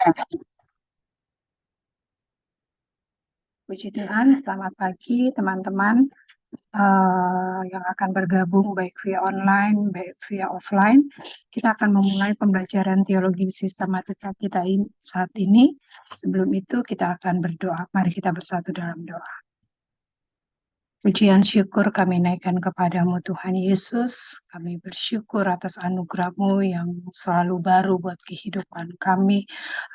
Puji Tuhan, selamat pagi teman-teman yang akan bergabung baik via online, baik via offline. Kita akan memulai pembelajaran teologi sistematika kita saat ini. Sebelum itu kita akan berdoa. Mari kita bersatu dalam doa. Pujian syukur kami naikkan kepadamu Tuhan Yesus. Kami bersyukur atas anugerah-Mu yang selalu baru buat kehidupan kami.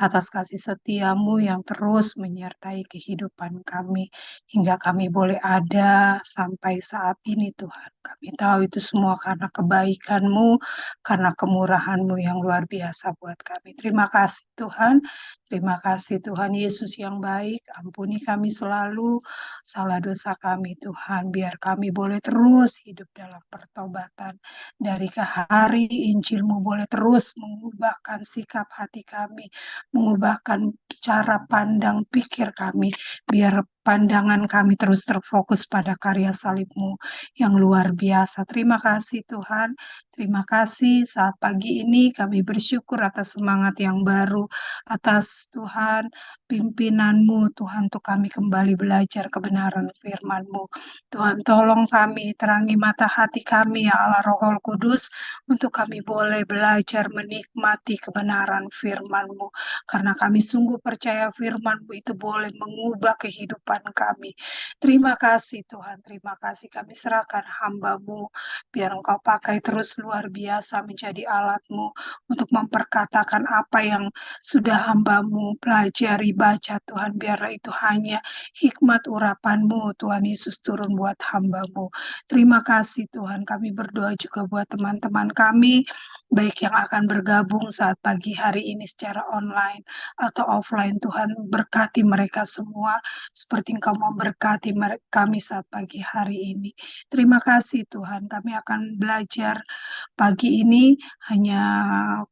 Atas kasih setiamu yang terus menyertai kehidupan kami. Hingga kami boleh ada sampai saat ini Tuhan. Kami tahu itu semua karena kebaikan-Mu, karena kemurahan-Mu yang luar biasa buat kami. Terima kasih Tuhan. Terima kasih Tuhan Yesus yang baik. Ampuni kami selalu salah dosa kami Tuhan, biar kami boleh terus hidup dalam pertobatan. Dari ke hari Injil-Mu boleh terus mengubahkan sikap hati kami, mengubahkan cara pandang pikir kami, biar pandangan kami terus terfokus pada karya salib-Mu yang luar biasa. Terima kasih Tuhan, terima kasih saat pagi ini kami bersyukur atas semangat yang baru, atas Tuhan pimpinan-Mu, Tuhan, untuk kami kembali belajar kebenaran firman-Mu. Tuhan, tolong kami, terangi mata hati kami, ya Allah Roh Kudus, untuk kami boleh belajar menikmati kebenaran firman-Mu. Karena kami sungguh percaya firman-Mu itu boleh mengubah kehidupan kami. Terima kasih Tuhan, terima kasih kami serahkan hamba-Mu, biar Engkau pakai terus luar biasa menjadi alat-Mu untuk memperkatakan apa yang sudah hamba-Mu pelajari, baca Tuhan, biarlah itu hanya hikmat urapan-Mu, Tuhan Yesus turun buat hamba-Mu. Terima kasih Tuhan, kami berdoa juga buat teman-teman kami, baik yang akan bergabung saat pagi hari ini secara online atau offline. Tuhan, berkati mereka semua, seperti Engkau memberkati kami saat pagi hari ini. Terima kasih Tuhan, kami akan belajar pagi ini hanya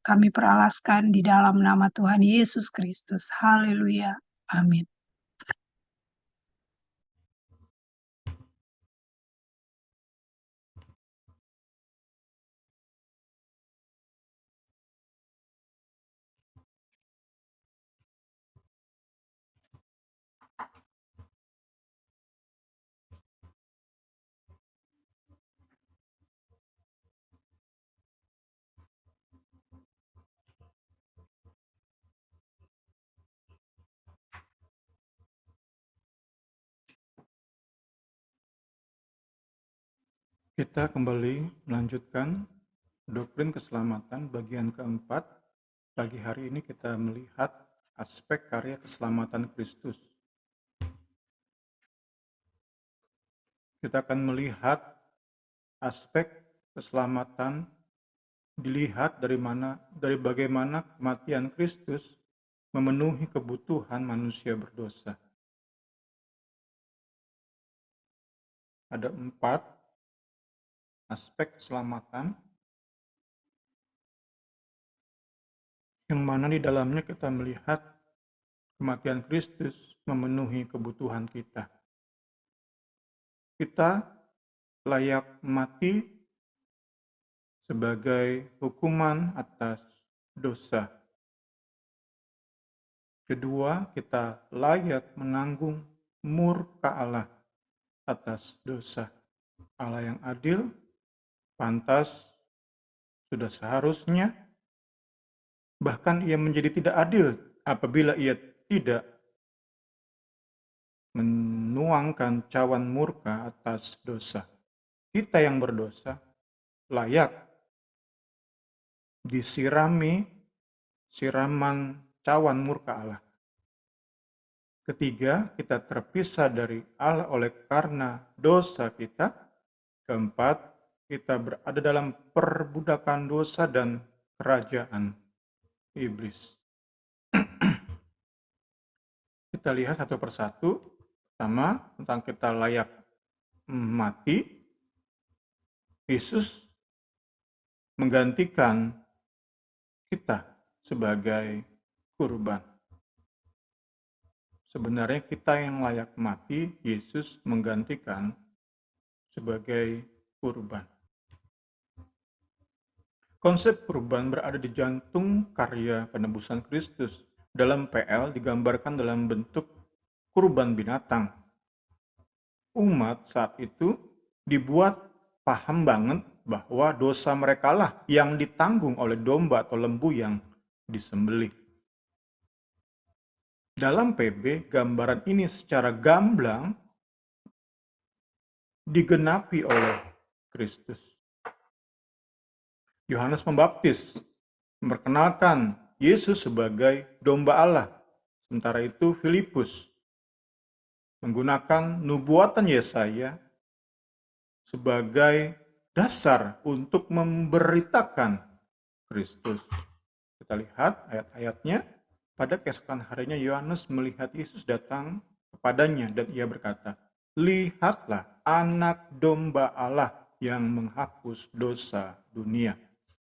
kami peralaskan di dalam nama Tuhan Yesus Kristus. Haleluya. Amin. Kita kembali melanjutkan doktrin keselamatan bagian keempat. Pagi hari ini kita melihat aspek karya keselamatan Kristus. Kita akan melihat aspek keselamatan dilihat dari bagaimana kematian Kristus memenuhi kebutuhan manusia berdosa. Ada 4 aspek keselamatan yang mana di dalamnya kita melihat kematian Kristus memenuhi kebutuhan kita. Kita layak mati sebagai hukuman atas dosa. Kedua, kita layak menanggung murka Allah atas dosa. Allah yang adil, pantas, sudah seharusnya, bahkan ia menjadi tidak adil apabila ia tidak menuangkan cawan murka atas dosa. Kita yang berdosa layak disirami siraman cawan murka Allah. Ketiga, kita terpisah dari Allah oleh karena dosa kita. Keempat, kita berada dalam perbudakan dosa dan kerajaan iblis. Kita lihat satu persatu. Pertama, tentang kita layak mati. Yesus menggantikan kita sebagai kurban. Sebenarnya kita yang layak mati, Yesus menggantikan sebagai kurban. Konsep kurban berada di jantung karya penebusan Kristus. dalam PL digambarkan dalam bentuk kurban binatang. Umat saat itu dibuat paham banget bahwa dosa mereka lah yang ditanggung oleh domba atau lembu yang disembelih. Dalam PB, gambaran ini secara gamblang digenapi oleh Kristus. Yohanes Pembaptis memperkenalkan Yesus sebagai domba Allah. Sementara itu Filipus menggunakan nubuatan Yesaya sebagai dasar untuk memberitakan Kristus. Kita lihat ayat-ayatnya. Pada keesokan harinya Yohanes melihat Yesus datang kepadanya dan ia berkata, "Lihatlah anak domba Allah yang menghapus dosa dunia."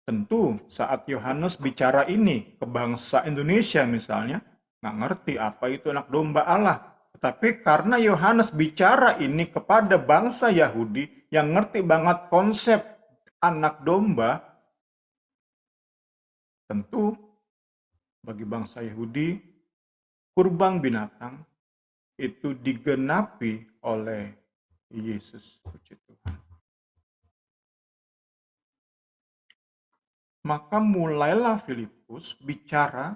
Tentu saat Yohanes bicara ini ke bangsa Indonesia misalnya, nggak ngerti apa itu anak domba Allah. Tetapi karena Yohanes bicara ini kepada bangsa Yahudi yang ngerti banget konsep anak domba, tentu bagi bangsa Yahudi, kurban binatang itu digenapi oleh Yesus. Puji Tuhan. Maka mulailah Filipus bicara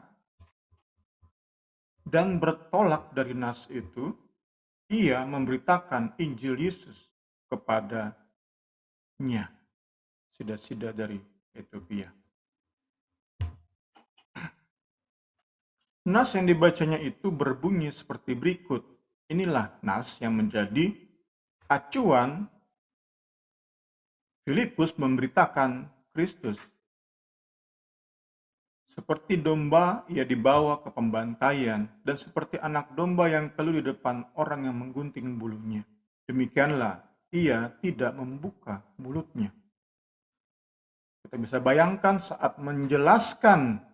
dan bertolak dari nas itu, ia memberitakan Injil Yesus kepadanya, sida-sida dari Ethiopia. Nas yang dibacanya itu berbunyi seperti berikut. Inilah nas yang menjadi acuan Filipus memberitakan Kristus. Seperti domba ia dibawa ke pembantaian, dan seperti anak domba yang keluh di depan orang yang menggunting bulunya. Demikianlah ia tidak membuka mulutnya. Kita bisa bayangkan saat menjelaskan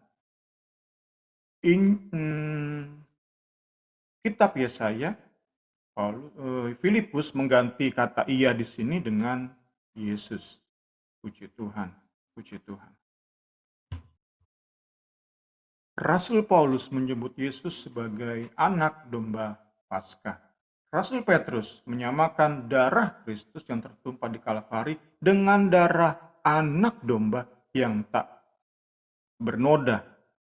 kitab Yesaya, Filipus mengganti kata ia di sini dengan Yesus. Puji Tuhan, puji Tuhan. Rasul Paulus menyebut Yesus sebagai anak domba Paskah. Rasul Petrus menyamakan darah Kristus yang tertumpah di Kalvari dengan darah anak domba yang tak bernoda.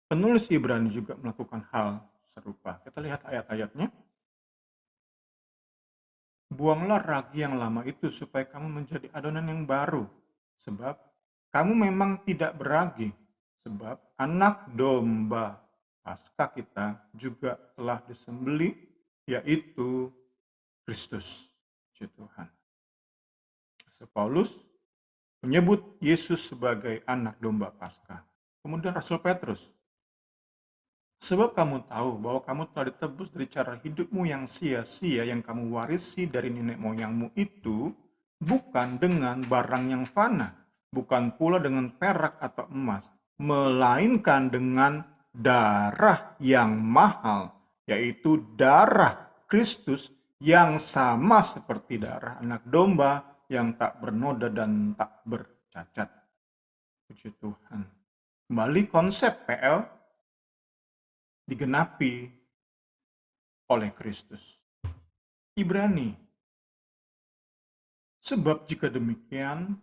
Penulis Ibrani juga melakukan hal serupa. Kita lihat ayat-ayatnya. Buanglah ragi yang lama itu supaya kamu menjadi adonan yang baru. Sebab kamu memang tidak beragi. Sebab anak domba Paskah kita juga telah disembelih, yaitu Kristus. Puji Tuhan. Rasul Paulus menyebut Yesus sebagai anak domba Paskah. Kemudian Rasul Petrus, sebab kamu tahu bahwa kamu telah ditebus dari cara hidupmu yang sia-sia yang kamu warisi dari nenek moyangmu itu, bukan dengan barang yang fana, bukan pula dengan perak atau emas, melainkan dengan darah yang mahal, yaitu darah Kristus yang sama seperti darah anak domba yang tak bernoda dan tak bercacat. Puji Tuhan. Kembali konsep PL digenapi oleh Kristus. Ibrani. Sebab jika demikian,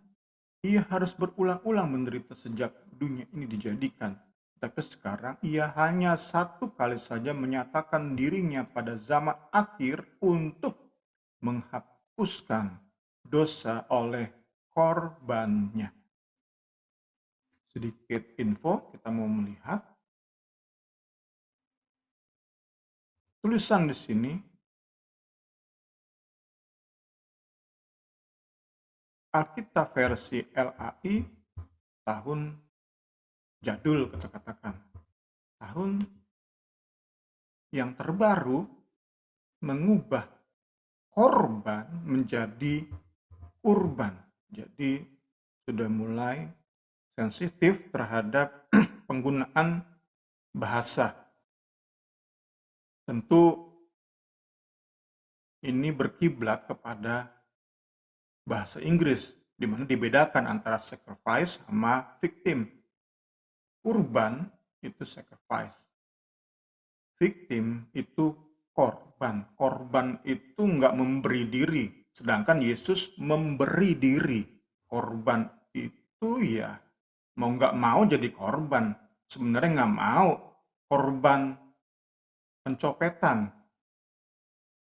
ia harus berulang-ulang menderita sejak dunia ini dijadikan. Tapi sekarang ia hanya satu kali saja menyatakan dirinya pada zaman akhir untuk menghapuskan dosa oleh korbannya. Sedikit info, kita mau melihat tulisan di sini. Alkitab versi LAI tahun jadul, kita katakan. Tahun yang terbaru mengubah korban menjadi kurban. Jadi sudah mulai sensitif terhadap penggunaan bahasa. Tentu ini berkiblat kepada bahasa Inggris, di mana dibedakan antara sacrifice sama victim. Kurban itu sacrifice. victim itu korban. Korban itu nggak memberi diri, sedangkan Yesus memberi diri. Korban itu ya mau nggak mau jadi korban. Sebenarnya nggak mau korban pencopetan,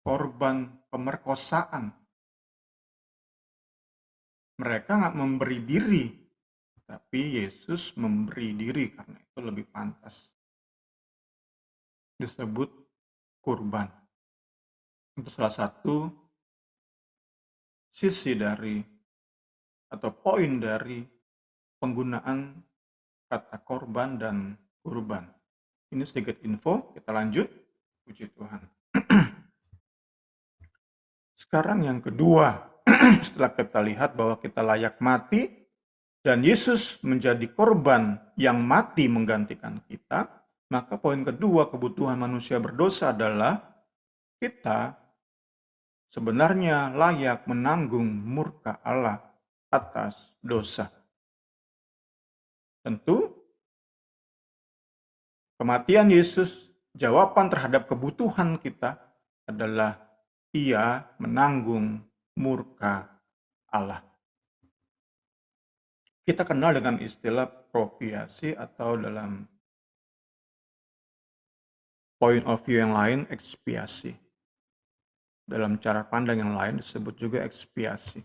korban pemerkosaan. Mereka nggak memberi diri, tapi Yesus memberi diri karena itu lebih pantas disebut kurban. Itu salah satu sisi dari atau poin dari penggunaan kata korban dan kurban. Ini sedikit info, kita lanjut. Puji Tuhan. Sekarang yang kedua, setelah kita lihat bahwa kita layak mati dan Yesus menjadi korban yang mati menggantikan kita, maka poin kedua kebutuhan manusia berdosa adalah kita sebenarnya layak menanggung murka Allah atas dosa. Tentu, kematian Yesus, jawaban terhadap kebutuhan kita adalah Ia menanggung murka Allah. Kita kenal dengan istilah propiasi atau dalam point of view yang lain ekspiasi. Dalam cara pandang yang lain disebut juga ekspiasi.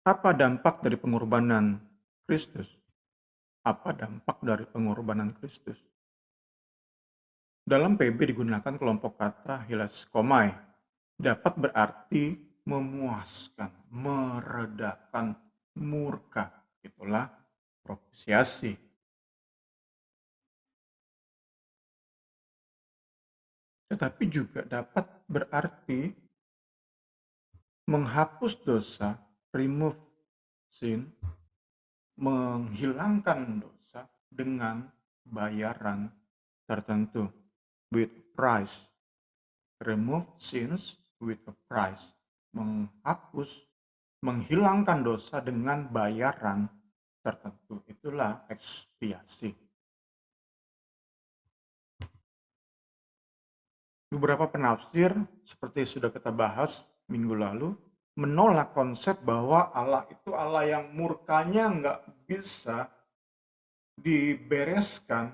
Apa dampak dari pengorbanan Kristus? Apa dampak dari pengorbanan Kristus? Dalam PB digunakan kelompok kata hilaskomai, dapat berarti memuaskan, meredakan murka. Itulah propisiasi. Tetapi juga dapat berarti menghapus dosa, remove sin, menghilangkan dosa dengan bayaran tertentu, with price. Remove sins with a price. Menghapus, menghilangkan dosa dengan bayaran tertentu. Itulah ekspiasi. Beberapa penafsir, seperti sudah kita bahas minggu lalu, menolak konsep bahwa Allah itu Allah yang murkanya nggak bisa dibereskan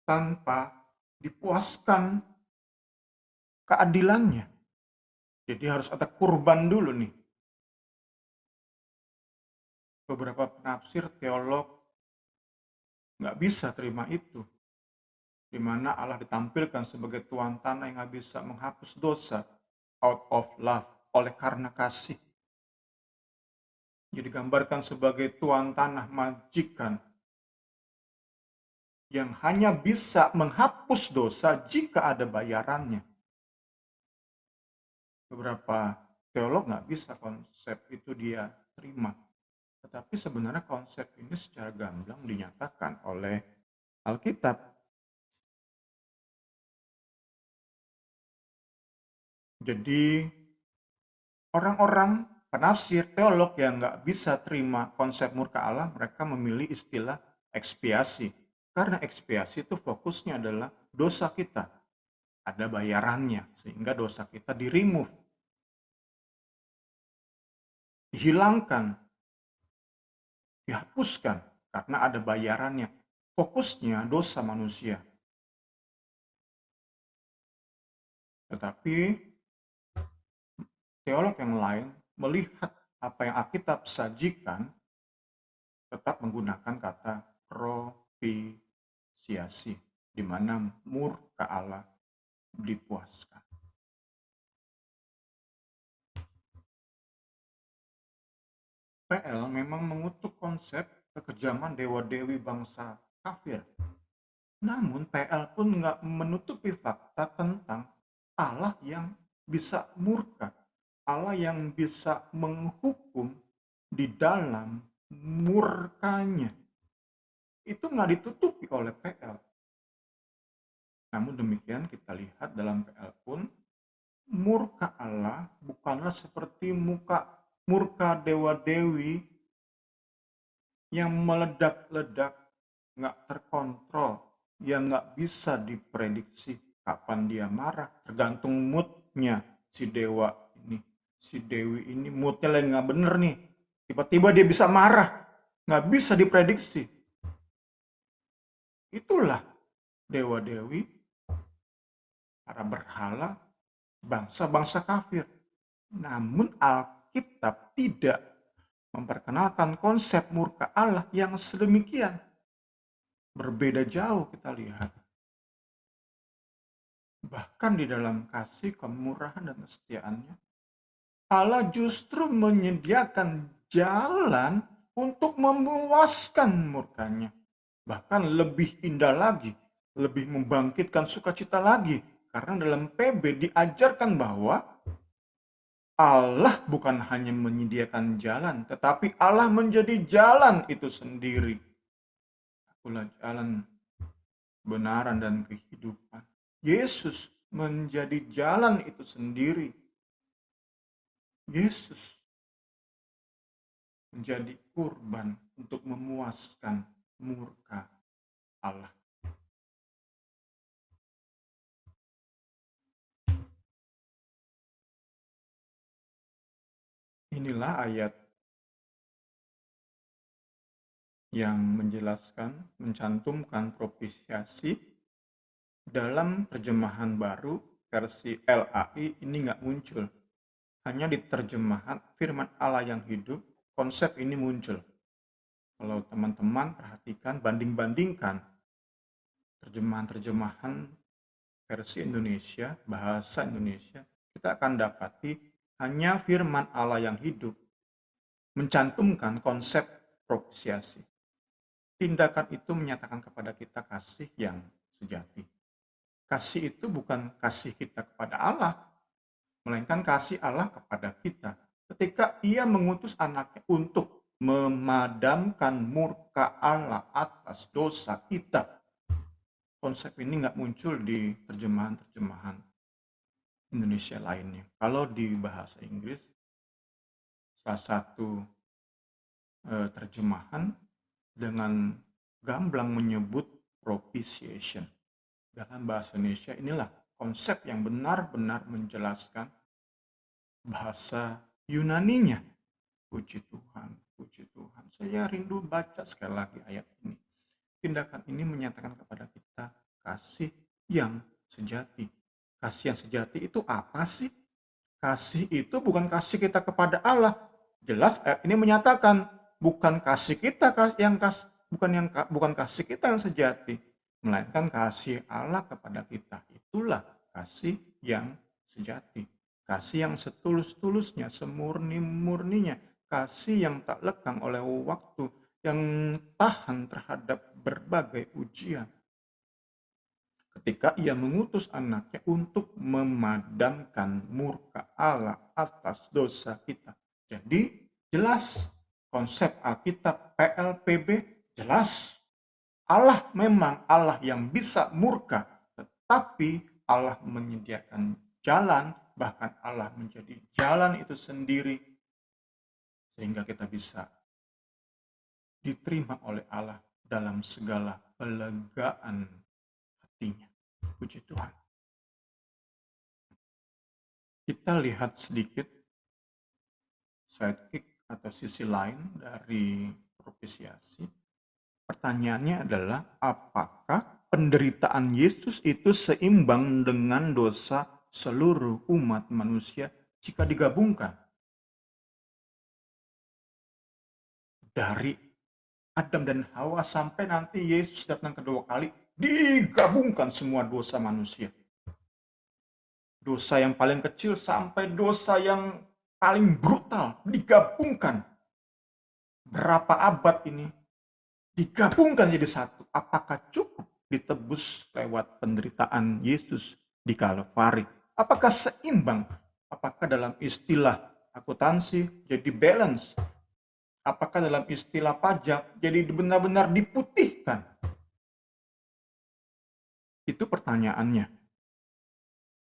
tanpa dipuaskan keadilannya. Jadi harus ada kurban dulu nih. Beberapa penafsir teolog nggak bisa terima itu. Di mana Allah ditampilkan sebagai tuan tanah yang nggak bisa menghapus dosa out of love, oleh karena kasih. Jadi digambarkan sebagai tuan tanah majikan yang hanya bisa menghapus dosa jika ada bayarannya. Beberapa teolog nggak bisa konsep itu dia terima. Tetapi sebenarnya konsep ini secara gamblang dinyatakan oleh Alkitab. Jadi orang-orang penafsir teolog yang nggak bisa terima konsep murka Allah, mereka memilih istilah ekspiasi. Karena ekspiasi itu fokusnya adalah dosa kita. Ada bayarannya, sehingga dosa kita di-remove. Dihilangkan, dihapuskan, karena ada bayarannya. Fokusnya dosa manusia. Tetapi teolog yang lain melihat apa yang Alkitab sajikan tetap menggunakan kata propisiasi, di mana murka Allah dipuaskan. PL memang mengutuk konsep kekejaman dewa-dewi bangsa kafir. Namun PL pun nggak menutupi fakta tentang Allah yang bisa murka, Allah yang bisa menghukum di dalam murkanya. Itu nggak ditutupi oleh PL. Namun demikian kita lihat dalam PL pun, murka Allah bukanlah seperti murka dewa-dewi yang meledak-ledak nggak terkontrol, yang nggak bisa diprediksi kapan dia marah, tergantung moodnya si dewa ini. Si Dewi ini moodnya lagi nggak bener nih, tiba-tiba dia bisa marah, nggak bisa diprediksi. Itulah dewa-dewi, para berhala, bangsa-bangsa kafir. Namun Alkitab tidak memperkenalkan konsep murka Allah yang sedemikian. Berbeda jauh kita lihat. Bahkan di dalam kasih, kemurahan, dan kesetiaannya, Allah justru menyediakan jalan untuk memuaskan murkanya. Bahkan lebih indah lagi, lebih membangkitkan sukacita lagi. Karena dalam PB diajarkan bahwa Allah bukan hanya menyediakan jalan, tetapi Allah menjadi jalan itu sendiri. Akulah jalan, kebenaran, dan kehidupan. Yesus menjadi jalan itu sendiri. Yesus menjadi kurban untuk memuaskan murka Allah. Inilah ayat yang menjelaskan, mencantumkan propisiasi dalam terjemahan baru versi LAI ini nggak muncul. Hanya di terjemahan firman Allah yang hidup, konsep ini muncul. Kalau teman-teman perhatikan, banding-bandingkan terjemahan-terjemahan versi Indonesia, bahasa Indonesia, kita akan dapati hanya firman Allah yang hidup mencantumkan konsep propisiasi. Tindakan itu menyatakan kepada kita kasih yang sejati. Kasih itu bukan kasih kita kepada Allah, melainkan kasih Allah kepada kita. Ketika Ia mengutus anaknya untuk memadamkan murka Allah atas dosa kita. Konsep ini nggak muncul di terjemahan-terjemahan Indonesia lainnya. Kalau di bahasa Inggris, salah satu terjemahan dengan gamblang menyebut propitiation. Dalam bahasa Indonesia inilah konsep yang benar-benar menjelaskan bahasa Yunaninya. Puji Tuhan, puji Tuhan. Saya rindu baca sekali lagi ayat ini. Tindakan ini menyatakan kepada kita kasih yang sejati. Kasih yang sejati itu apa sih? Kasih itu bukan kasih kita kepada Allah. Jelas ayat ini menyatakan bukan kasih kita yang bukan kasih kita yang sejati, melainkan kasih Allah kepada kita. Itulah kasih yang sejati. Kasih yang setulus-tulusnya, semurni-murninya, kasih yang tak lekang oleh waktu, yang tahan terhadap berbagai ujian. Ketika Ia mengutus anaknya untuk memadamkan murka Allah atas dosa kita. Jadi jelas konsep Alkitab PLPB jelas. Allah memang Allah yang bisa murka, tetapi Allah menyediakan jalan, bahkan Allah menjadi jalan itu sendiri, sehingga kita bisa diterima oleh Allah dalam segala pelegaan hatinya. Puji Tuhan. Kita lihat sedikit sidekick atau sisi lain dari propisiasi. Pertanyaannya adalah, apakah penderitaan Yesus itu seimbang dengan dosa seluruh umat manusia jika digabungkan? Dari Adam dan Hawa sampai nanti Yesus datang kedua kali, digabungkan semua dosa manusia. Dosa yang paling kecil sampai dosa yang paling brutal digabungkan. Berapa abad ini digabungkan jadi satu. Apakah cukup ditebus lewat penderitaan Yesus di Kalvari? Apakah seimbang? Apakah dalam istilah akuntansi jadi balance? Apakah dalam istilah pajak jadi benar-benar diputihkan? Itu pertanyaannya.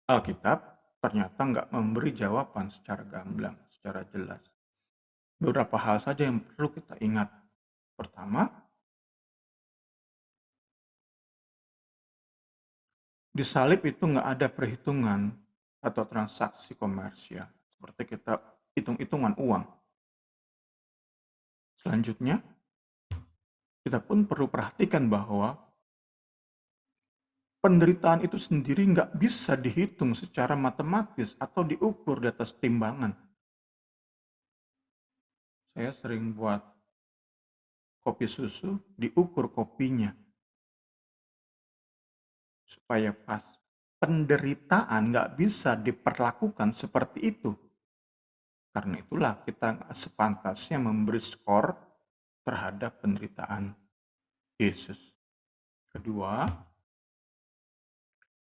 Alkitab ternyata nggak memberi jawaban secara gamblang, secara jelas. Beberapa hal saja yang perlu kita ingat. Pertama, Di salib itu nggak ada perhitungan atau transaksi komersial, seperti kita hitung-hitungan uang. Selanjutnya, kita pun perlu perhatikan bahwa penderitaan itu sendiri nggak bisa dihitung secara matematis atau diukur di atas timbangan. Saya sering buat kopi susu, diukur kopinya supaya pas. Penderitaan nggak bisa diperlakukan seperti itu. Karena itulah kita sepantasnya memberi skor terhadap penderitaan Yesus. Kedua,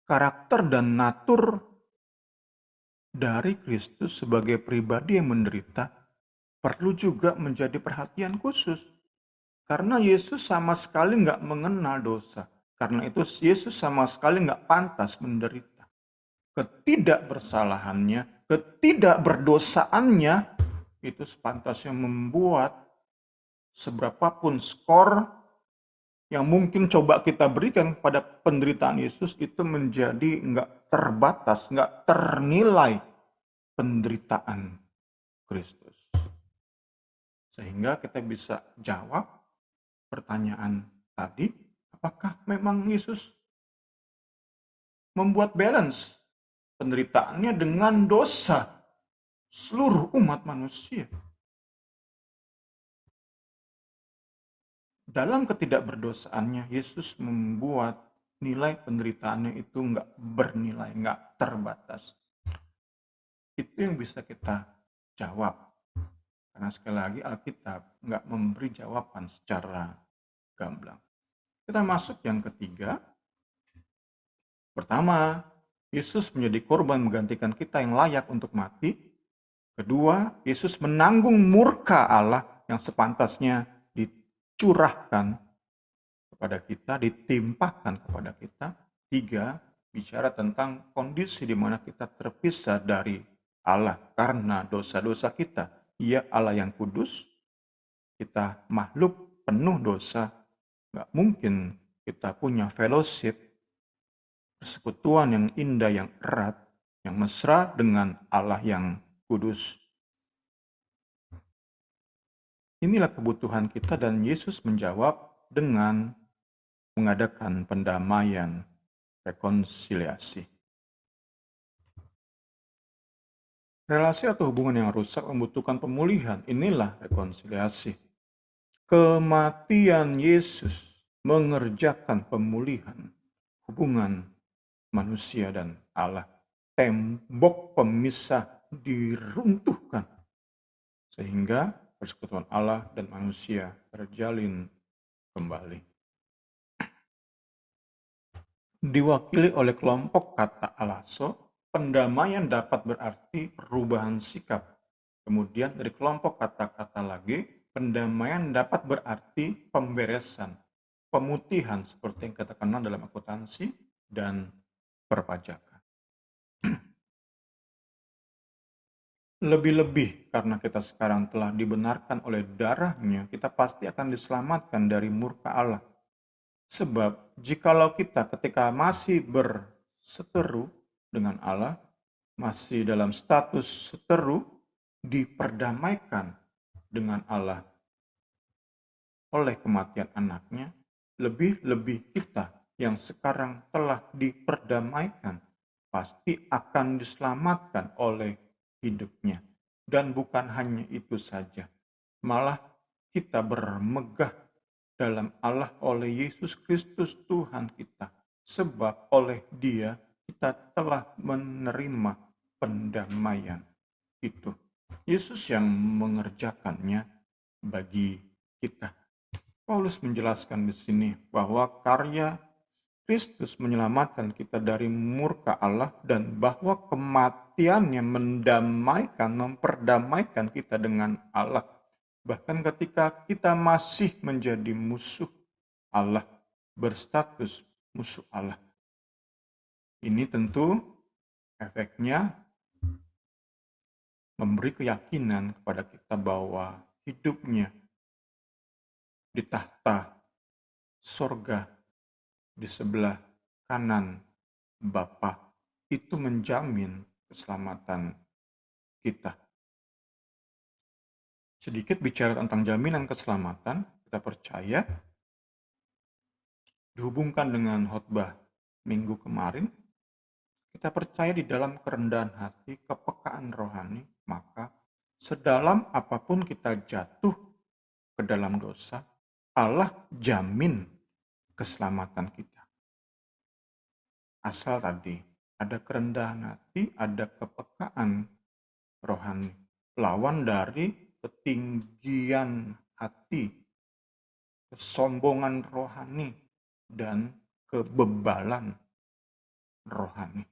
karakter dan natur dari Kristus sebagai pribadi yang menderita perlu juga menjadi perhatian khusus. Karena Yesus sama sekali nggak mengenal dosa. Karena itu Yesus sama sekali nggak pantas menderita. Ketidakbersalahannya, ketidakberdosaannya itu sepantasnya membuat seberapapun skor yang mungkin coba kita berikan pada penderitaan Yesus itu menjadi nggak terbatas, nggak ternilai penderitaan Kristus. Sehingga kita bisa jawab pertanyaan tadi, apakah memang Yesus membuat balance penderitaannya dengan dosa seluruh umat manusia? Dalam ketidakberdosaannya, Yesus membuat nilai penderitaannya itu nggak bernilai, nggak terbatas. Itu yang bisa kita jawab. Karena sekali lagi Alkitab nggak memberi jawaban secara gamblang. Kita masuk yang ketiga. Pertama, Yesus menjadi korban menggantikan kita yang layak untuk mati. Kedua, Yesus menanggung murka Allah yang sepantasnya dicurahkan kepada kita, ditimpakan kepada kita. Tiga, bicara tentang kondisi di mana kita terpisah dari Allah karena dosa-dosa kita. Ia Allah yang kudus, kita makhluk penuh dosa, nggak mungkin kita punya fellowship, persekutuan yang indah, yang erat, yang mesra dengan Allah yang kudus. Inilah kebutuhan kita dan Yesus menjawab dengan mengadakan pendamaian, rekonsiliasi. Relasi atau hubungan yang rusak membutuhkan pemulihan. Inilah rekonsiliasi. Kematian Yesus mengerjakan pemulihan hubungan manusia dan Allah. Tembok pemisah diruntuhkan sehingga persekutuan Allah dan manusia terjalin kembali. Diwakili oleh kelompok kata alaso, pendamaian dapat berarti perubahan sikap. Kemudian dari kelompok kata-kata lagi, pendamaian dapat berarti pemberesan, pemutihan seperti yang kita kenal dalam akuntansi dan perpajakan. Lebih-lebih karena kita sekarang telah dibenarkan oleh darahnya, kita pasti akan diselamatkan dari murka Allah. Sebab jikalau kita ketika masih berseteru dengan Allah, masih dalam status seteru, diperdamaikan dengan Allah oleh kematian anaknya, lebih-lebih kita yang sekarang telah diperdamaikan pasti akan diselamatkan oleh hidupnya. Dan bukan hanya itu saja, malah kita bermegah dalam Allah oleh Yesus Kristus Tuhan kita. Sebab oleh Dia kita telah menerima pendamaian itu. Yesus yang mengerjakannya bagi kita. Paulus menjelaskan di sini bahwa karya Kristus menyelamatkan kita dari murka Allah dan bahwa kematiannya mendamaikan, memperdamaikan kita dengan Allah. Bahkan ketika kita masih menjadi musuh Allah, berstatus musuh Allah. Ini tentu efeknya memberi keyakinan kepada kita bahwa hidupnya di tahta sorga di sebelah kanan Bapa itu menjamin keselamatan kita. Sedikit bicara tentang jaminan keselamatan, kita percaya dihubungkan dengan khotbah minggu kemarin, kita percaya di dalam kerendahan hati, kepekaan rohani, maka sedalam apapun kita jatuh ke dalam dosa, Allah jamin keselamatan kita. Asal tadi ada kerendahan hati, ada kepekaan rohani. Lawan dari ketinggian hati, kesombongan rohani, dan kebebalan rohani.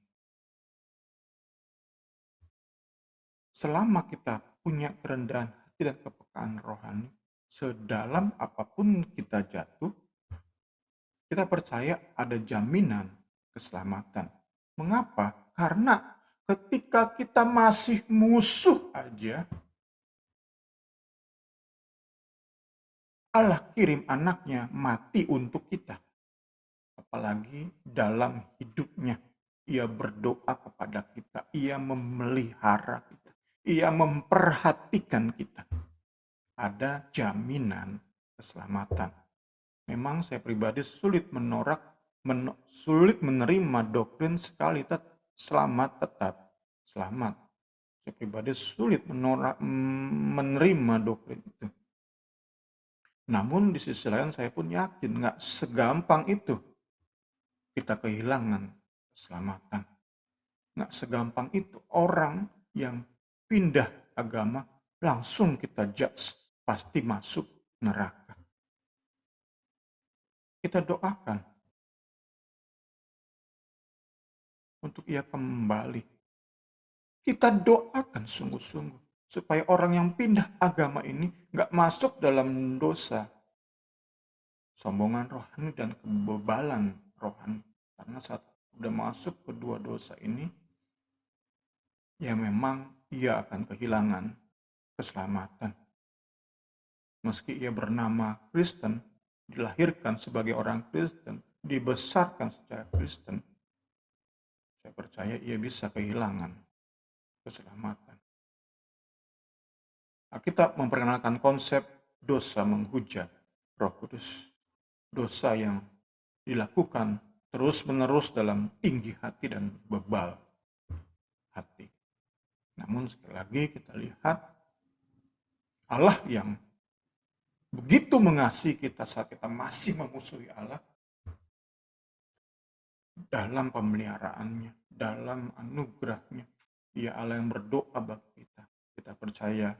Selama kita punya kerendahan hati dan kepekaan rohani, sedalam apapun kita jatuh, kita percaya ada jaminan keselamatan. Mengapa? Karena ketika kita masih musuh aja, Allah kirim anaknya mati untuk kita. Apalagi dalam hidupnya, ia berdoa kepada kita, ia memelihara kita, ia memperhatikan kita. Ada jaminan keselamatan. Memang saya pribadi sulit menerima doktrin sekali selamat tetap selamat. Saya pribadi sulit menerima doktrin itu. Namun di sisi lain saya pun yakin nggak segampang itu kita kehilangan keselamatan. Nggak segampang itu orang yang pindah agama langsung kita judge pasti masuk neraka. Kita doakan untuk ia kembali. Kita doakan sungguh-sungguh supaya orang yang pindah agama ini nggak masuk dalam dosa, sombongan rohani dan kebebalan rohani. Karena saat sudah masuk kedua dosa ini, ya memang ia akan kehilangan keselamatan. Meski ia bernama Kristen, dilahirkan sebagai orang Kristen, dibesarkan secara Kristen, saya percaya ia bisa kehilangan keselamatan. Alkitab memperkenalkan konsep dosa menghujat Roh Kudus. Dosa yang dilakukan terus-menerus dalam tinggi hati dan bebal hati. Namun sekali lagi kita lihat Allah yang begitu mengasihi kita saat kita masih memusuhi Allah, dalam pemeliharaannya, dalam anugerahnya, Dia Allah yang berdoa bagi kita. Kita percaya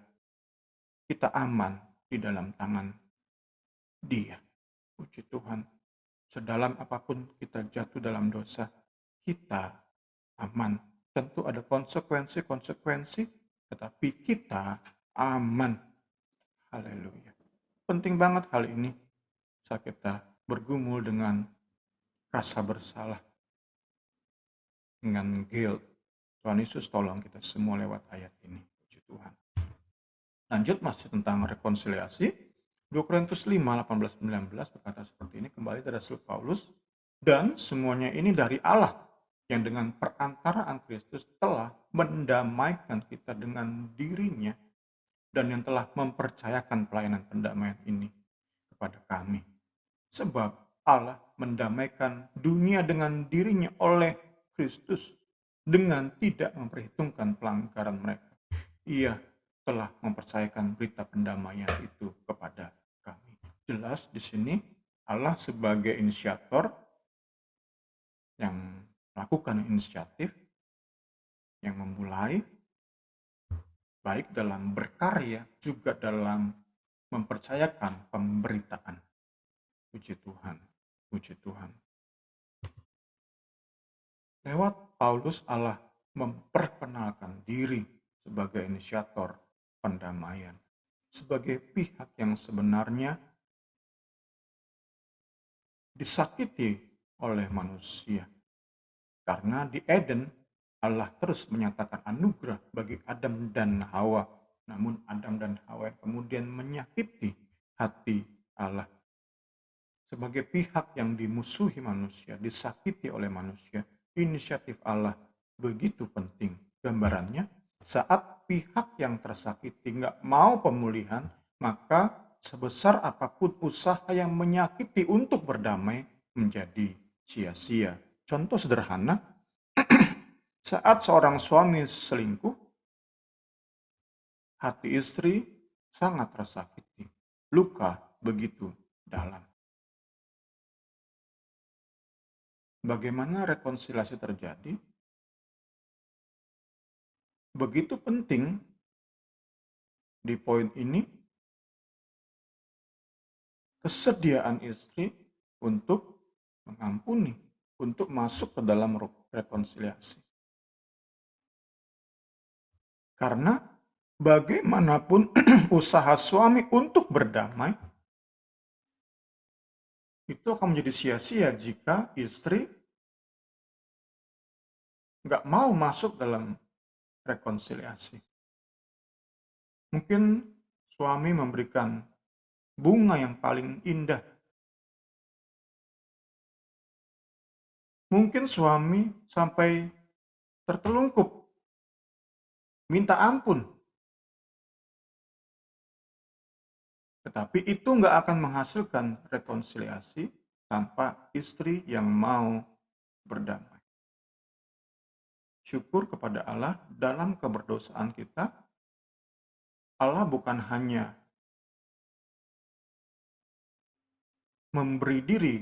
kita aman di dalam tangan Dia. Puji Tuhan, sedalam apapun kita jatuh dalam dosa, kita aman. Tentu ada konsekuensi, tetapi kita aman. Haleluya. Penting banget hal ini saat kita bergumul dengan rasa bersalah, dengan guilt. Tuhan Yesus tolong kita semua lewat ayat ini. Puji Tuhan. Lanjut masih tentang rekonsiliasi. 2 Korintus 5, 18, 19 berkata seperti ini, kembali dari Rasul Paulus, dan semuanya ini dari Allah yang dengan perantaraan Kristus telah mendamaikan kita dengan dirinya dan yang telah mempercayakan pelayanan pendamaian ini kepada kami. Sebab Allah mendamaikan dunia dengan dirinya oleh Kristus dengan tidak memperhitungkan pelanggaran mereka. Ia telah mempercayakan berita pendamaian itu kepada kami. Jelas di sini Allah sebagai inisiator yang melakukan inisiatif, yang memulai, baik dalam berkarya juga dalam mempercayakan pemberitaan. Puji Tuhan, puji Tuhan. Lewat Paulus Allah memperkenalkan diri sebagai inisiator pendamaian, sebagai pihak yang sebenarnya disakiti oleh manusia. Karena di Eden Allah terus menyatakan anugerah bagi Adam dan Hawa. Namun Adam dan Hawa kemudian menyakiti hati Allah. Sebagai pihak yang dimusuhi manusia, disakiti oleh manusia, inisiatif Allah begitu penting. Gambarannya, saat pihak yang tersakiti nggak mau pemulihan, maka sebesar apapun usaha yang menyakiti untuk berdamai menjadi sia-sia. Contoh sederhana, saat seorang suami selingkuh, hati istri sangat tersakiti. Luka begitu dalam. Bagaimana rekonsiliasi terjadi? Begitu penting di poin ini kesediaan istri untuk mengampuni, untuk masuk ke dalam rekonsiliasi. Karena bagaimanapun usaha suami untuk berdamai itu akan menjadi sia-sia jika istri nggak mau masuk dalam rekonsiliasi. Mungkin suami memberikan bunga yang paling indah. Mungkin suami sampai tertelungkup, minta ampun. Tetapi itu nggak akan menghasilkan rekonsiliasi tanpa istri yang mau berdamai. Syukur kepada Allah dalam keberdosaan kita, Allah bukan hanya memberi diri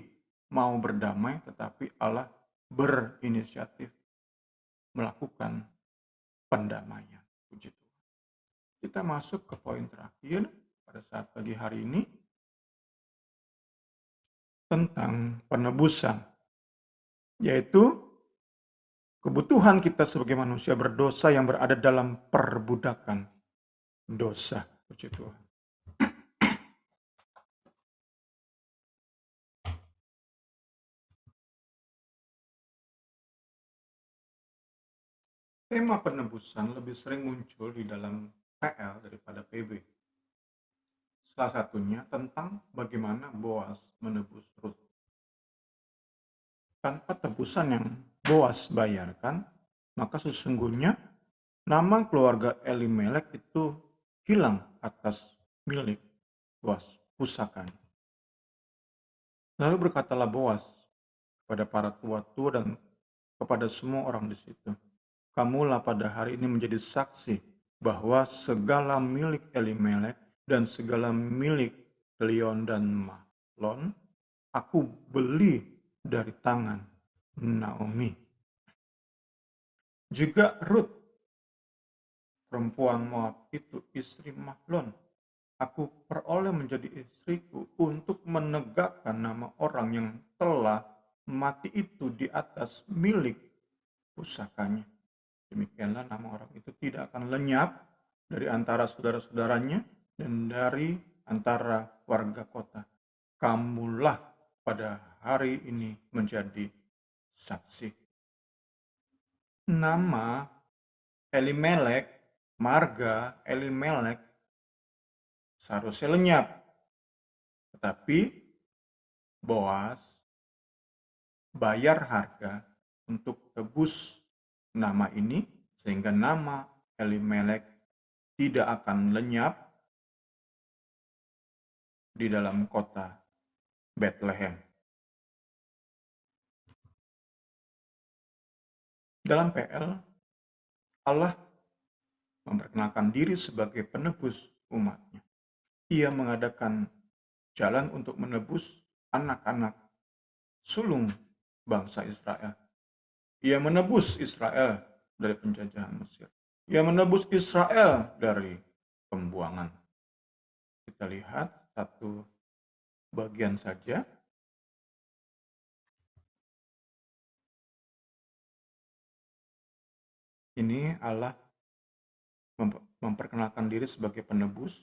mau berdamai, tetapi Allah berinisiatif melakukan pendamaian. Puji Tuhan. Kita masuk ke poin terakhir pada saat pagi hari ini tentang penebusan, yaitu kebutuhan kita sebagai manusia berdosa yang berada dalam perbudakan dosa. Puji Tuhan. Tema penebusan lebih sering muncul di dalam PL daripada PB. Salah satunya tentang bagaimana Boas menebus Rut. Tanpa tebusan yang Boas bayarkan, maka sesungguhnya nama keluarga Elimelek itu hilang atas milik Boas, pusakanya. Lalu berkatalah Boas kepada para tua-tua dan kepada semua orang di situ, kamulah pada hari ini menjadi saksi bahwa segala milik Elimelek dan segala milik Kelion dan Mahlon aku beli dari tangan Naomi. Juga Rut, perempuan Moab itu istri Mahlon, aku peroleh menjadi istriku untuk menegakkan nama orang yang telah mati itu di atas milik pusakanya. Demikianlah nama orang itu tidak akan lenyap dari antara saudara-saudaranya dan dari antara warga kota. Kamulah pada hari ini menjadi saksi. Nama Elimelek, marga Elimelek seharusnya lenyap. Tetapi Boas bayar harga untuk tebus nama ini sehingga nama Elimelek tidak akan lenyap di dalam kota Bethlehem. Dalam PL, Allah memperkenalkan diri sebagai penebus umatnya. Ia mengadakan jalan untuk menebus anak-anak sulung bangsa Israel. Ia menebus Israel dari penjajahan Mesir. Ia menebus Israel dari pembuangan. Kita lihat satu bagian saja. Ini Allah memperkenalkan diri sebagai penebus.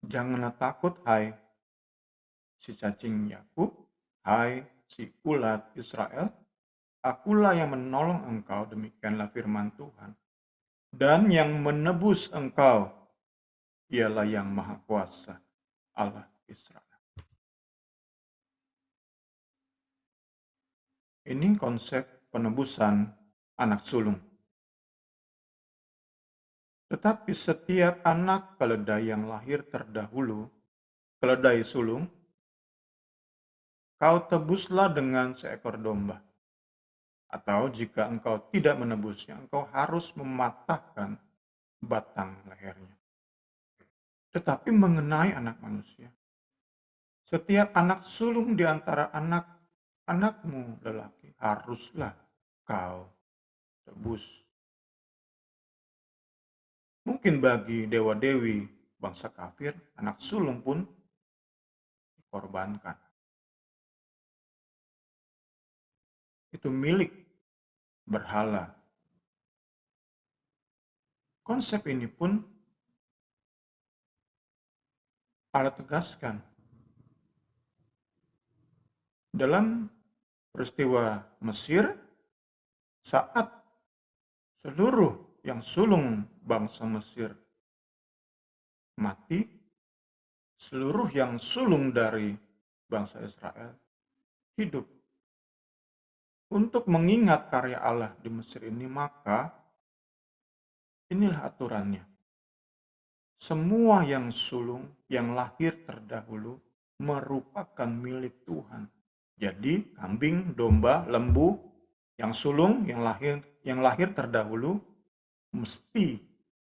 Janganlah takut, hai si cacing Yakub, hai si ulat Israel. Akulah yang menolong engkau, demikianlah firman Tuhan. Dan yang menebus engkau, ialah yang Maha Kuasa, Allah Israel. Ini konsep penebusan anak sulung. Tetapi setiap anak keledai yang lahir terdahulu, keledai sulung, kau tebuslah dengan seekor domba. Atau jika engkau tidak menebusnya, engkau harus mematahkan batang lehernya. Tetapi mengenai anak manusia, setiap anak sulung di antara anak-anakmu lelaki haruslah kau tebus. Mungkin bagi dewa-dewi bangsa kafir, anak sulung pun dikorbankan. Itu milik berhala. Konsep ini pun Allah tegaskan dalam peristiwa Mesir saat seluruh yang sulung bangsa Mesir mati, seluruh yang sulung dari bangsa Israel hidup. Untuk mengingat karya Allah di Mesir ini, maka inilah aturannya. Semua yang sulung, yang lahir terdahulu, merupakan milik Tuhan. Jadi kambing, domba, lembu, yang sulung, yang lahir terdahulu, mesti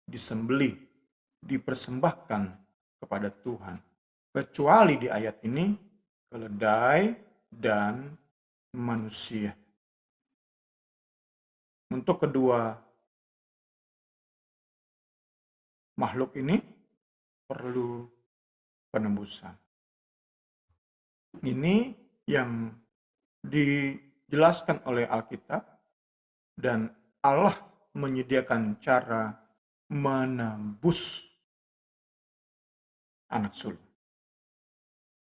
disembelih, dipersembahkan kepada Tuhan. Kecuali di ayat ini, keledai dan manusia. Untuk kedua makhluk ini perlu penebusan. Ini yang dijelaskan oleh Alkitab dan Allah menyediakan cara menembus anak sulung.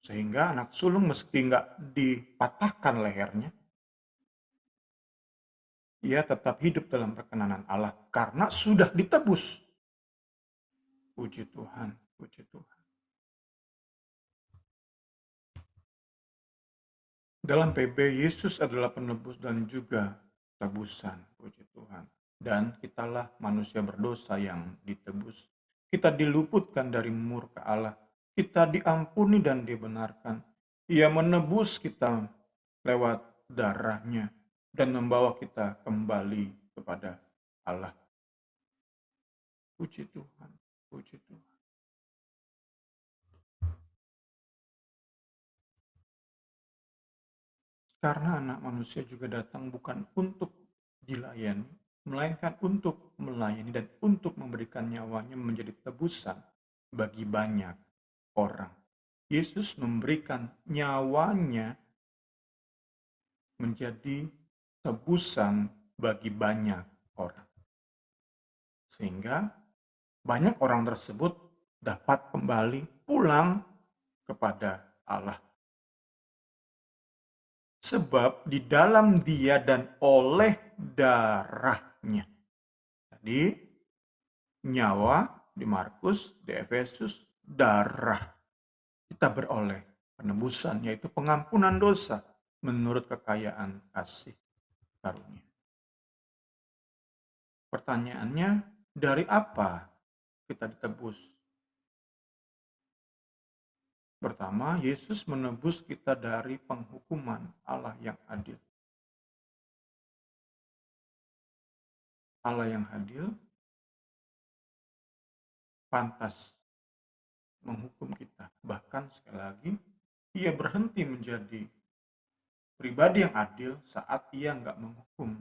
Sehingga anak sulung meski nggak dipatahkan lehernya, ia tetap hidup dalam perkenanan Allah karena sudah ditebus. Puji Tuhan, puji Tuhan. Dalam PB, Yesus adalah penebus dan juga tebusan, puji Tuhan. Dan kitalah manusia berdosa yang ditebus. Kita diluputkan dari murka Allah. Kita diampuni dan dibenarkan. Ia menebus kita lewat darahnya dan membawa kita kembali kepada Allah. Puji Tuhan, puji Tuhan. Karena anak manusia juga datang bukan untuk dilayani, melainkan untuk melayani dan untuk memberikan nyawanya menjadi tebusan bagi banyak orang. Yesus memberikan nyawanya menjadi tebusan bagi banyak orang. Sehingga banyak orang tersebut dapat kembali pulang kepada Allah. Sebab di dalam dia dan oleh darahnya. Jadi nyawa di Markus, di Efesus, darah. Kita beroleh penebusan, yaitu pengampunan dosa menurut kekayaan kasih karunia. Pertanyaannya, dari apa kita ditebus? Pertama, Yesus menebus kita dari penghukuman Allah yang adil. Allah yang adil pantas menghukum kita. Bahkan sekali lagi, ia berhenti menjadi pribadi yang adil saat ia nggak menghukum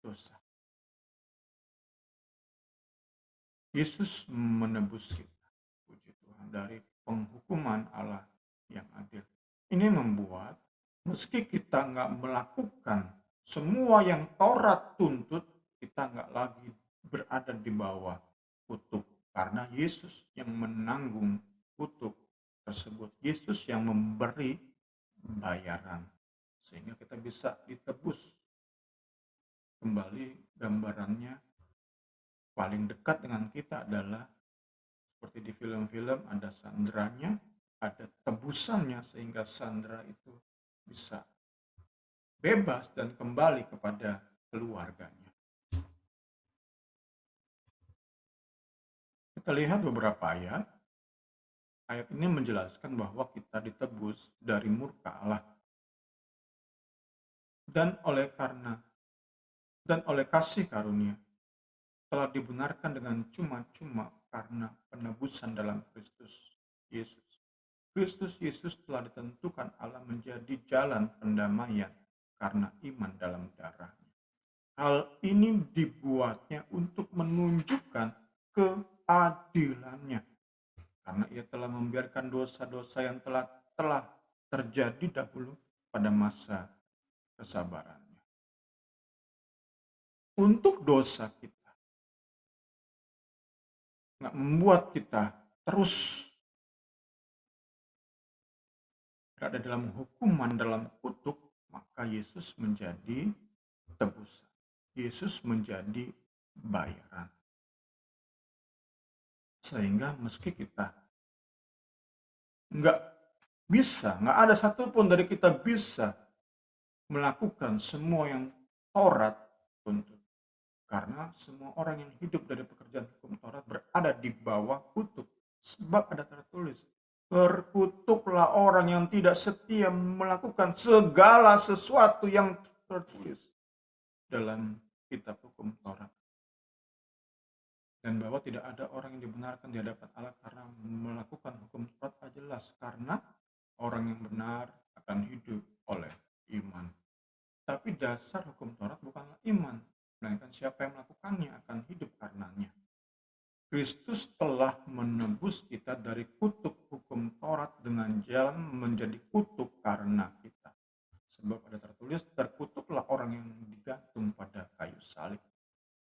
dosa. Yesus menebus kita, puji Tuhan, dari penghukuman Allah yang adil. Ini membuat meski kita nggak melakukan semua yang Taurat tuntut, kita nggak lagi berada di bawah kutuk. Karena Yesus yang menanggung kutuk tersebut. Yesus yang memberi bayaran. Sehingga kita bisa ditebus. Kembali gambarannya paling dekat dengan kita adalah seperti di film-film ada sandranya, ada tebusannya sehingga sandera itu bisa bebas dan kembali kepada keluarganya. Kita lihat beberapa ayat. Ayat ini menjelaskan bahwa kita ditebus dari murka Allah. Dan oleh kasih karunia telah dibenarkan dengan cuma-cuma karena penebusan dalam Kristus Yesus. Kristus Yesus telah ditentukan Allah menjadi jalan pendamaian karena iman dalam darahnya. Hal ini dibuatnya untuk menunjukkan keadilannya, karena ia telah membiarkan dosa-dosa yang telah terjadi dahulu pada masa kesabarannya. Untuk dosa kita, nggak membuat kita terus berada dalam hukuman, dalam kutuk, maka Yesus menjadi tebusan. Yesus menjadi bayaran. Sehingga meski kita nggak ada satupun dari kita bisa melakukan semua yang Taurat tuntut. Karena semua orang yang hidup dari pekerjaan hukum Taurat berada di bawah kutuk. Sebab ada tertulis, terkutuklah orang yang tidak setia melakukan segala sesuatu yang tertulis dalam kitab hukum Taurat. Dan bahwa tidak ada orang yang dibenarkan di hadapan Allah karena melakukan hukum Taurat jelas. Karena orang yang benar akan hidup oleh iman. Tapi dasar hukum Taurat bukanlah iman, melainkan siapa yang melakukannya akan hidup karenanya. Kristus telah menebus kita dari kutuk hukum Taurat dengan jalan menjadi kutuk karena kita. Sebab ada tertulis, terkutuklah orang yang digantung pada kayu salib.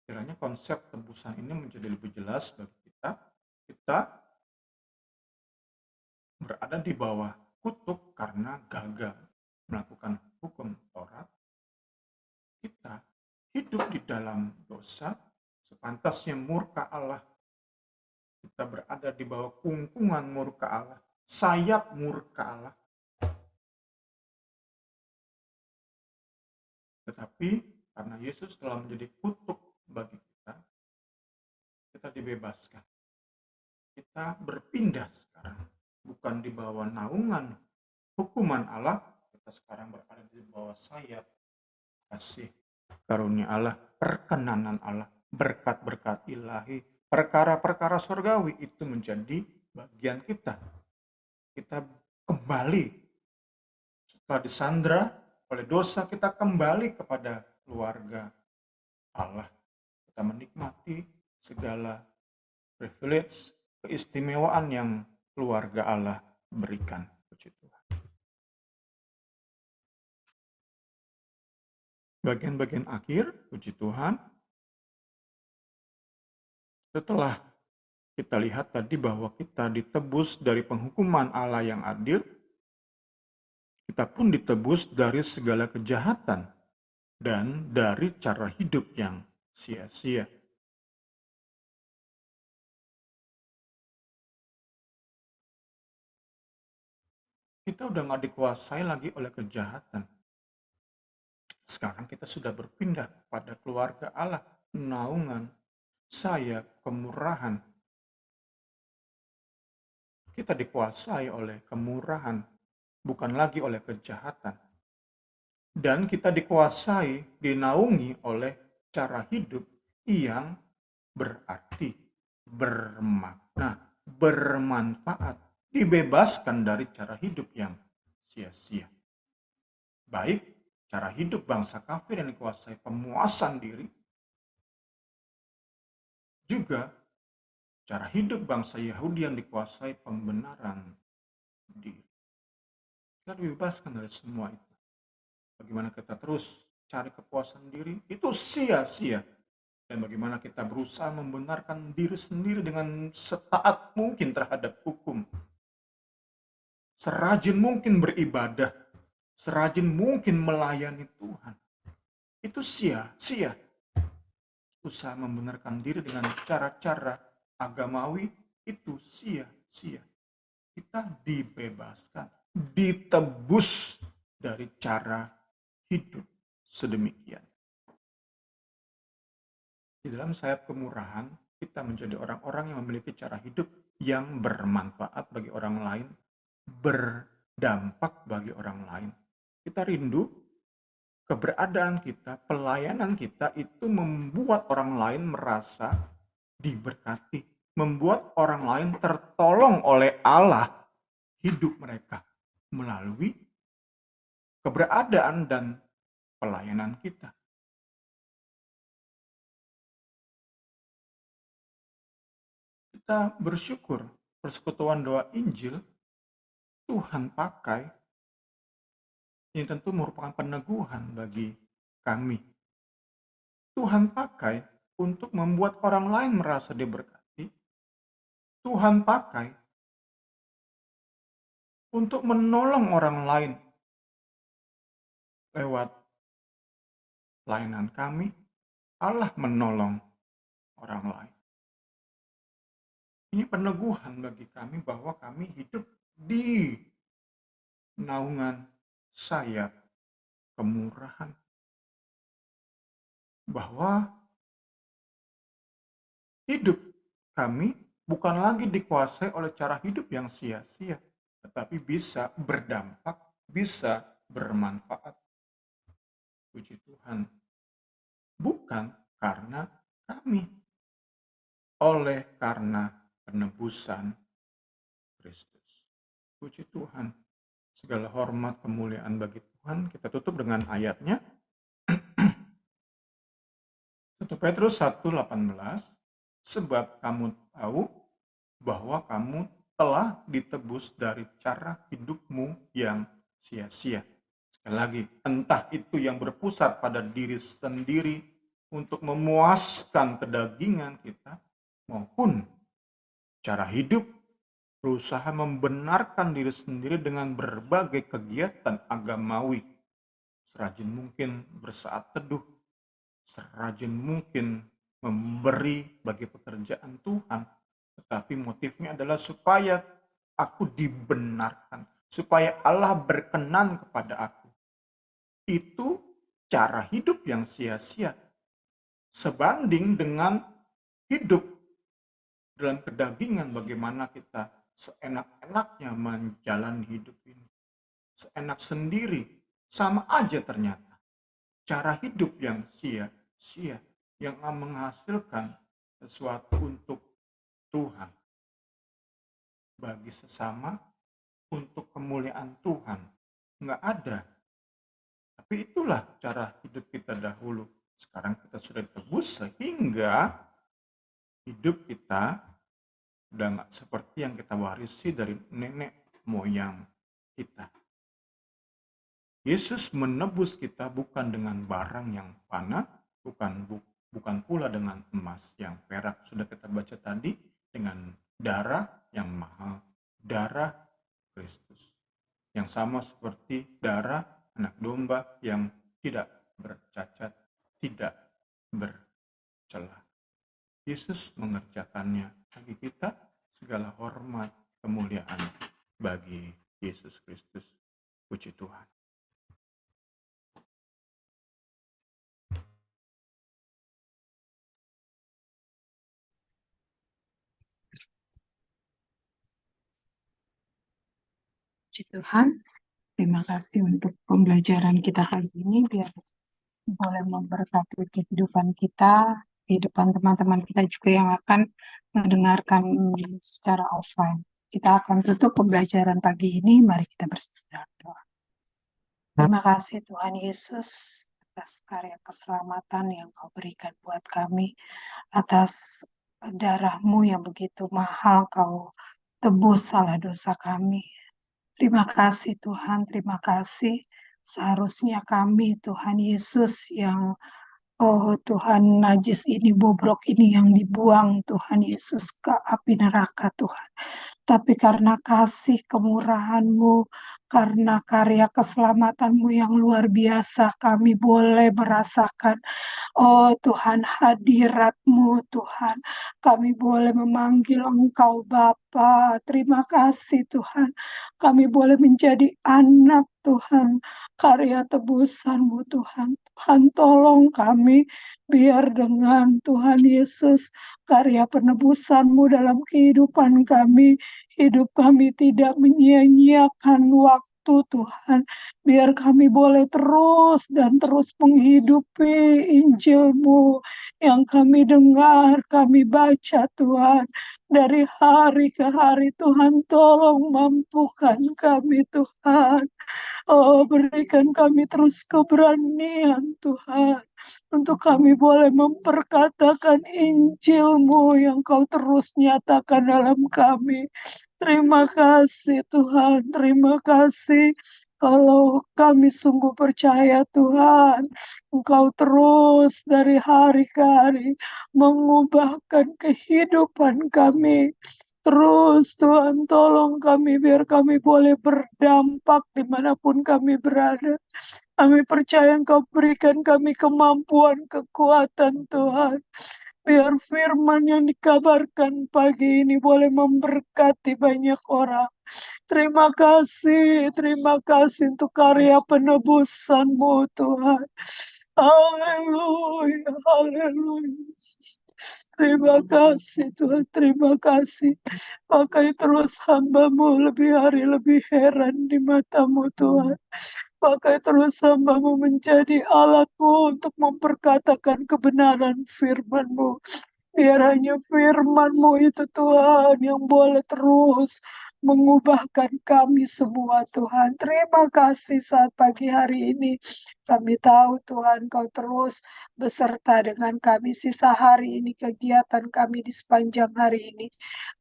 Kiranya konsep tebusan ini menjadi lebih jelas bagi kita. Kita berada di bawah kutuk karena gagal melakukan hukum Taurat. Kita hidup di dalam dosa, sepantasnya murka Allah. Kita berada di bawah kungkungan murka Allah, sayap murka Allah. Tetapi karena Yesus telah menjadi kutuk bagi kita dibebaskan. Kita berpindah sekarang, bukan di bawah naungan hukuman Allah, kita sekarang berada di bawah sayap kasih karunia Allah, perkenanan Allah, berkat-berkat ilahi, perkara-perkara surgawi itu menjadi bagian kita. Kita kembali setelah disandra oleh dosa, kita kembali kepada keluarga Allah. Kita menikmati segala privilege, keistimewaan yang keluarga Allah berikan. Puji Tuhan. Bagian-bagian akhir, puji Tuhan, setelah kita lihat tadi bahwa kita ditebus dari penghukuman Allah yang adil, kita pun ditebus dari segala kejahatan dan dari cara hidup yang sia-sia. Kita udah gak dikuasai lagi oleh kejahatan. Sekarang kita sudah berpindah pada keluarga Allah, naungan, sayap, kemurahan. Kita dikuasai oleh kemurahan, bukan lagi oleh kejahatan. Dan kita dikuasai, dinaungi oleh cara hidup yang berarti, bermakna, bermanfaat, dibebaskan dari cara hidup yang sia-sia. Baik cara hidup bangsa kafir yang dikuasai pemuasan diri, juga cara hidup bangsa Yahudi yang dikuasai pembenaran diri. Kita dibebaskan dari semua itu. Bagaimana kita terus cari kepuasan diri, itu sia-sia. Dan bagaimana kita berusaha membenarkan diri sendiri dengan setaat mungkin terhadap hukum. Serajin mungkin beribadah, serajin mungkin melayani Tuhan. Itu sia-sia. Usaha membenarkan diri dengan cara-cara agamawi itu sia-sia. Kita dibebaskan, ditebus dari cara hidup sedemikian. Di dalam sayap kemurahan, kita menjadi orang-orang yang memiliki cara hidup yang bermanfaat bagi orang lain, berdampak bagi orang lain. Kita rindu keberadaan kita, pelayanan kita itu membuat orang lain merasa diberkati, membuat orang lain tertolong oleh Allah hidup mereka melalui keberadaan dan pelayanan kita. Kita bersyukur persekutuan doa Injil Tuhan pakai, ini tentu merupakan peneguhan bagi kami. Tuhan pakai untuk membuat orang lain merasa diberkati. Tuhan pakai untuk menolong orang lain lewat pelayanan kami. Allah menolong orang lain. Ini peneguhan bagi kami bahwa kami hidup di naungan sayap kemurahan. Bahwa hidup kami bukan lagi dikuasai oleh cara hidup yang sia-sia, tetapi bisa berdampak, bisa bermanfaat. Puji Tuhan. Bukan karena kami, oleh karena penebusan Kristus. Puji Tuhan. Segala hormat kemuliaan bagi Tuhan. Kita tutup dengan ayatnya. 1 Petrus 1:18, sebab kamu tahu bahwa kamu telah ditebus dari cara hidupmu yang sia-sia. Sekali lagi, entah itu yang berpusat pada diri sendiri untuk memuaskan kedagingan kita, maupun cara hidup berusaha membenarkan diri sendiri dengan berbagai kegiatan agamawi. Serajin mungkin bersaat teduh, serajin mungkin memberi bagi pekerjaan Tuhan, tetapi motifnya adalah supaya aku dibenarkan, supaya Allah berkenan kepada aku. Itu cara hidup yang sia-sia, sebanding dengan hidup dalam kedagingan bagaimana kita seenak-enaknya menjalani hidup ini. Seenak sendiri, sama aja ternyata. Cara hidup yang sia-sia, yang menghasilkan sesuatu untuk Tuhan. Bagi sesama, untuk kemuliaan Tuhan. Nggak ada. Tapi itulah cara hidup kita dahulu. Sekarang kita sudah ditebus sehingga hidup kita udah nggak seperti yang kita warisi dari nenek moyang kita. Yesus menebus kita bukan dengan barang yang fana, bukan pula dengan emas yang perak. Sudah kita baca tadi, dengan darah yang mahal, darah Kristus. Yang sama seperti darah anak domba yang tidak bercacat, tidak bercelah. Yesus mengerjakannya bagi kita. Segala hormat, kemuliaan bagi Yesus Kristus. Puji Tuhan. Puji Tuhan, terima kasih untuk pembelajaran kita hari ini, biar boleh memberkati kehidupan kita, kehidupan teman-teman kita juga yang akan mendengarkan secara offline. Kita akan tutup pembelajaran pagi ini, mari kita berdoa. Terima kasih Tuhan Yesus atas karya keselamatan yang Kau berikan buat kami, atas darah-Mu yang begitu mahal Kau tebus salah dosa kami. Terima kasih Tuhan, terima kasih. Seharusnya kami Tuhan Yesus yang Tuhan, najis ini, bobrok ini yang dibuang Tuhan Yesus ke api neraka Tuhan. Tapi karena kasih kemurahan-Mu, karena karya keselamatan-Mu yang luar biasa, kami boleh merasakan, oh Tuhan, hadirat-Mu Tuhan. Kami boleh memanggil Engkau Bapa. Terima kasih Tuhan. Kami boleh menjadi anak Tuhan. Karya tebusan-Mu Tuhan. Tuhan tolong kami biar dengan Tuhan Yesus karya penebusan-Mu dalam kehidupan kami. Hidup kami tidak menyia-nyiakan waktu Tuhan. Biar kami boleh terus dan terus menghidupi Injil-Mu yang kami dengar, kami baca Tuhan. Dari hari ke hari Tuhan tolong mampukan kami Tuhan. Oh berikan kami terus keberanian Tuhan. Untuk kami boleh memperkatakan Injil-Mu yang Kau terus nyatakan dalam kami. Terima kasih Tuhan, terima kasih. Kalau kami sungguh percaya Tuhan, Engkau terus dari hari ke hari mengubahkan kehidupan kami. Terus Tuhan tolong kami biar kami boleh berdampak dimanapun kami berada. Kami percaya Engkau berikan kami kemampuan, kekuatan Tuhan. Biar firman yang dikabarkan pagi ini boleh memberkati banyak orang. Terima kasih untuk karya penebusan-Mu Tuhan. Haleluya, haleluya. Terima kasih Tuhan, terima kasih. Pakai terus hamba-Mu lebih hari lebih heran di mata-Mu Tuhan. Pakai terus hamba-Mu menjadi alat-Mu untuk memperkatakan kebenaran firman-Mu. Biar hanya firman-Mu itu Tuhan yang boleh terus mengubahkan kami semua Tuhan. Terima kasih saat pagi hari ini. Kami tahu Tuhan Kau terus beserta dengan kami sisa hari ini, kegiatan kami di sepanjang hari ini.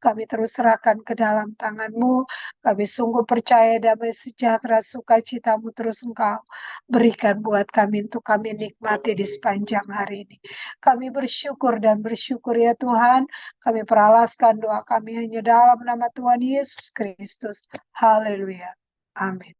Kami terus serahkan ke dalam tangan-Mu. Kami sungguh percaya damai sejahtera sukacita-Mu terus Engkau berikan buat kami untuk kami nikmati di sepanjang hari ini. Kami bersyukur dan bersyukur ya Tuhan. Kami peralaskan doa kami hanya dalam nama Tuhan Yesus Kristus. Haleluya. Amin.